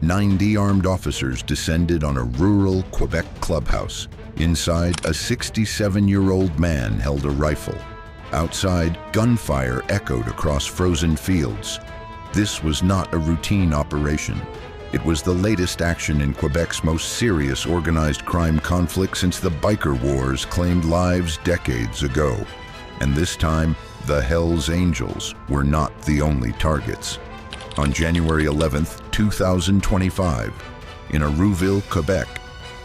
90 armed officers descended on a rural Quebec clubhouse. Inside, a 67-year-old man held a rifle. Outside, gunfire echoed across frozen fields. This was not a routine operation. It was the latest action in Quebec's most serious organized crime conflict since the biker wars claimed lives decades ago. And this time, the Hells Angels were not the only targets. On January 11, 2025, in Rouville, Quebec,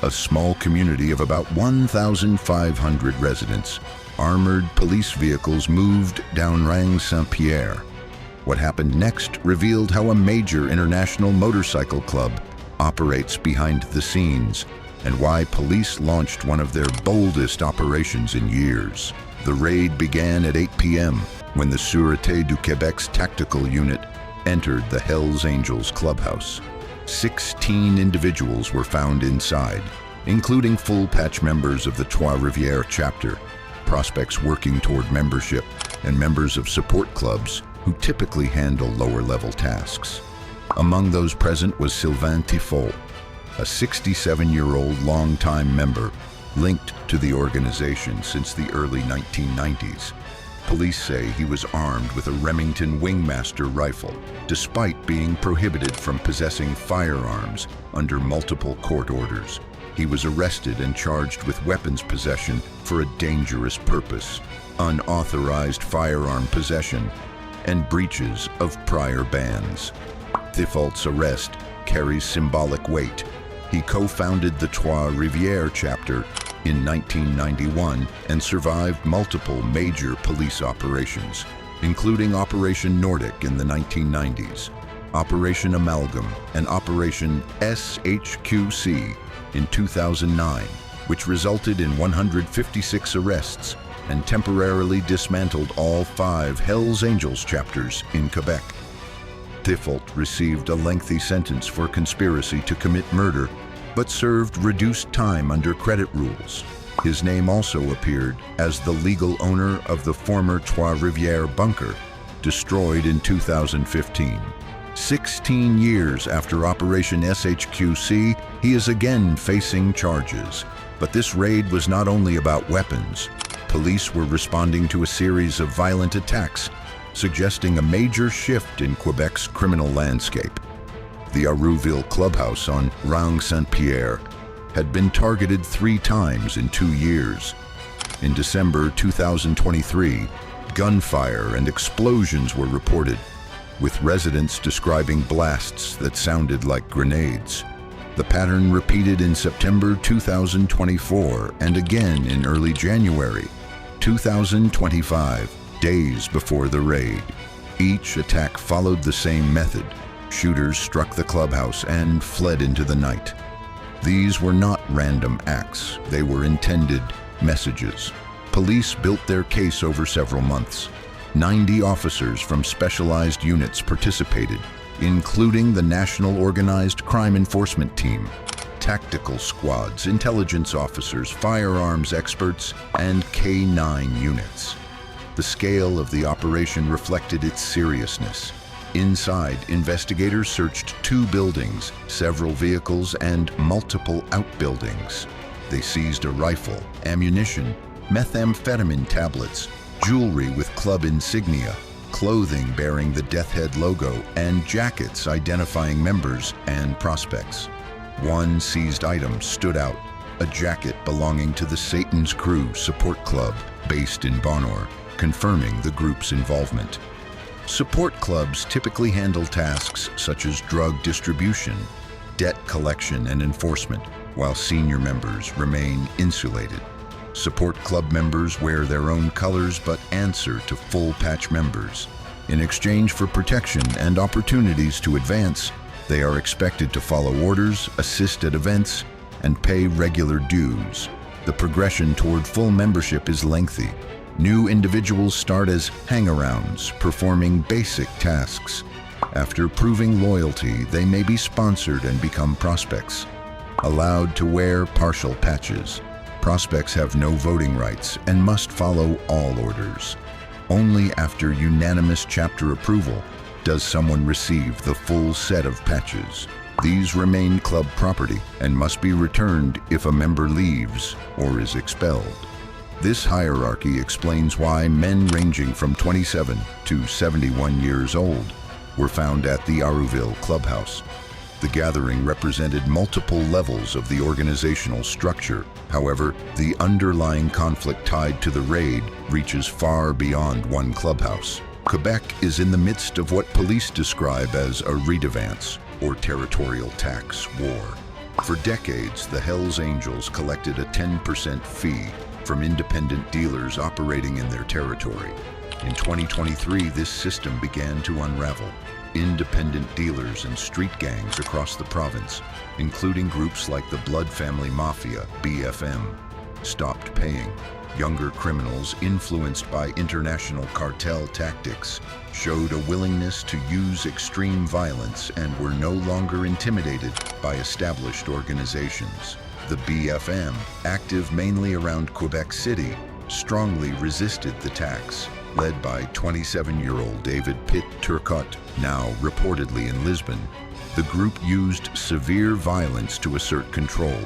a small community of about 1,500 residents, armored police vehicles moved down Rang Saint-Pierre. What happened next revealed how a major international motorcycle club operates behind the scenes and why police launched one of their boldest operations in years. The raid began at 8 p.m. when the Sûreté du Québec's tactical unit entered the Hells Angels clubhouse. 16 individuals were found inside, including full-patch members of the Trois-Rivières chapter, prospects working toward membership, and members of support clubs who typically handle lower-level tasks. Among those present was Sylvain Tiffault, a 67-year-old longtime member linked to the organization since the early 1990s. Police say he was armed with a Remington Wingmaster rifle, despite being prohibited from possessing firearms under multiple court orders. He was arrested and charged with weapons possession for a dangerous purpose, unauthorized firearm possession, and breaches of prior bans. Tiffault's arrest carries symbolic weight. He co-founded the Trois-Rivières chapter in 1991 and survived multiple major police operations, including Operation Nordic in the 1990s, Operation Amalgam, and Operation SHQC in 2009, which resulted in 156 arrests and temporarily dismantled all 5 Hells Angels chapters in Quebec. Tiffault received a lengthy sentence for conspiracy to commit murder, but served reduced time under credit rules. His name also appeared as the legal owner of the former Trois-Rivières bunker, destroyed in 2015. 16 years after Operation SHQC, he is again facing charges. But this raid was not only about weapons. Police were responding to a series of violent attacks, suggesting a major shift in Quebec's criminal landscape. The Rouville clubhouse on Rang Saint-Pierre had been targeted 3 times in 2 years. In December 2023, gunfire and explosions were reported, with residents describing blasts that sounded like grenades. The pattern repeated in September 2024 and again in early January 2025, days before the raid. Each attack followed the same method. Shooters struck the clubhouse and fled into the night. These were not random acts. They were intended messages. Police built their case over several months. 90 officers from specialized units participated, including the National Organized Crime Enforcement Team, tactical squads, intelligence officers, firearms experts, and K-9 units. The scale of the operation reflected its seriousness. Inside, investigators searched 2 buildings, several vehicles, and multiple outbuildings. They seized a rifle, ammunition, methamphetamine tablets, jewelry with club insignia, clothing bearing the Death Head logo, and jackets identifying members and prospects. One seized item stood out, a jacket belonging to the Satan's Crew Support Club based in Bonheur, confirming the group's involvement. Support clubs typically handle tasks such as drug distribution, debt collection, and enforcement, while senior members remain insulated. Support club members wear their own colors but answer to full-patch members. In exchange for protection and opportunities to advance, they are expected to follow orders, assist at events, and pay regular dues. The progression toward full membership is lengthy. New individuals start as hang-arounds, performing basic tasks. After proving loyalty, they may be sponsored and become prospects. Allowed to wear partial patches. Prospects have no voting rights and must follow all orders. Only after unanimous chapter approval does someone receive the full set of patches. These remain club property and must be returned if a member leaves or is expelled. This hierarchy explains why men ranging from 27 to 71 years old were found at the Arrouville clubhouse. The gathering represented multiple levels of the organizational structure. However, the underlying conflict tied to the raid reaches far beyond one clubhouse. Quebec is in the midst of what police describe as a redevance, or territorial tax war. For decades, the Hells Angels collected a 10% fee from independent dealers operating in their territory. In 2023, this system began to unravel. Independent dealers and street gangs across the province, including groups like the Blood Family Mafia, BFM, stopped paying. Younger criminals influenced by international cartel tactics showed a willingness to use extreme violence and were no longer intimidated by established organizations. The BFM, active mainly around Quebec City, strongly resisted the tax. Led by 27-year-old David Pitt Turcotte, now reportedly in Lisbon, the group used severe violence to assert control.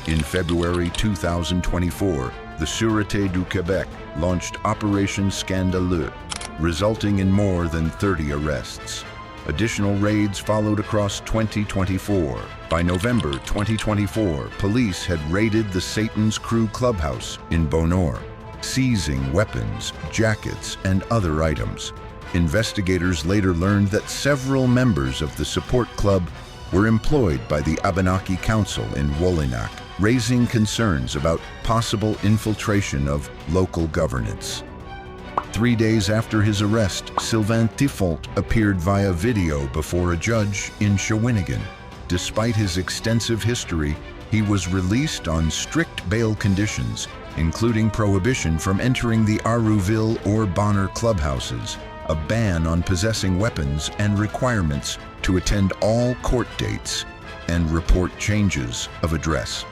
In February 2024, the Sûreté du Québec launched Operation Scandaleux, resulting in more than 30 arrests. Additional raids followed across 2024. By November 2024, police had raided the Satan's Crew clubhouse in Bonheur, seizing weapons, jackets, and other items. Investigators later learned that several members of the support club were employed by the Abenaki Council in Wollinac, raising concerns about possible infiltration of local governance. 3 days after his arrest, Sylvain Thifault appeared via video before a judge in Shawinigan. Despite his extensive history, he was released on strict bail conditions, including prohibition from entering the Arrouville or Bonheur clubhouses, a ban on possessing weapons, and requirements to attend all court dates and report changes of address.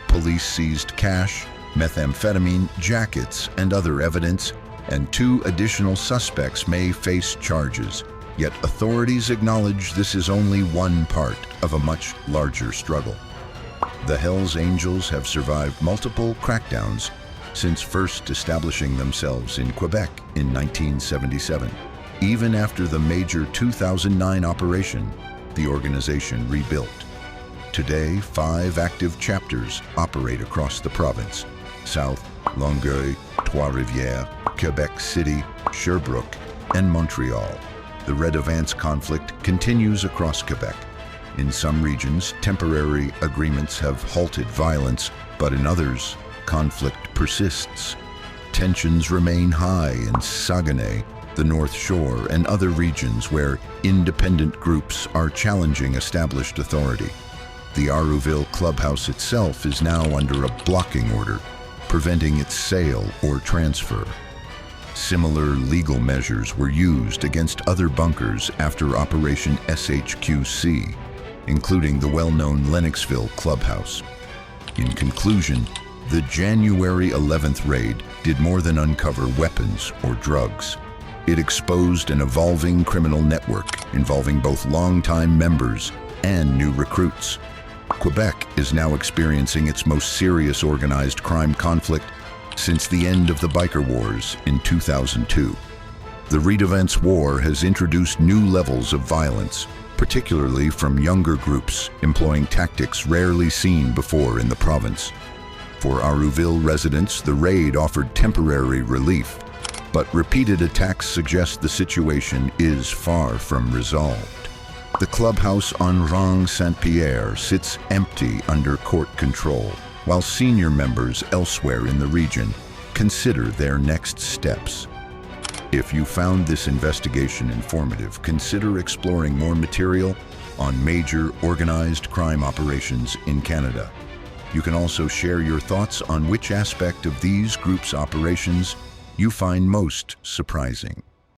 Police seized cash, methamphetamine, jackets, and other evidence, and 2 additional suspects may face charges. Yet authorities acknowledge this is only one part of a much larger struggle. The Hells Angels have survived multiple crackdowns since first establishing themselves in Quebec in 1977. Even after the major 2009 operation, the organization rebuilt. Today, 5 active chapters operate across the province: South, Longueuil, Trois-Rivières, Quebec City, Sherbrooke, and Montreal. The redevance conflict continues across Quebec. In some regions, temporary agreements have halted violence, but in others, conflict persists. Tensions remain high in Saguenay, the North Shore, and other regions where independent groups are challenging established authority. The Arrouville clubhouse itself is now under a blocking order, preventing its sale or transfer. Similar legal measures were used against other bunkers after Operation SHQC, including the well-known Lennoxville clubhouse. In conclusion, the January 11th raid did more than uncover weapons or drugs. It exposed an evolving criminal network involving both longtime members and new recruits. Quebec is now experiencing its most serious organized crime conflict since the end of the Biker Wars in 2002. The Redevance War has introduced new levels of violence, particularly from younger groups employing tactics rarely seen before in the province. For Arrouville residents, the raid offered temporary relief, but repeated attacks suggest the situation is far from resolved. The clubhouse on Rang Saint-Pierre sits empty under court control, while senior members elsewhere in the region consider their next steps. If you found this investigation informative, consider exploring more material on major organized crime operations in Canada. You can also share your thoughts on which aspect of these groups' operations you find most surprising.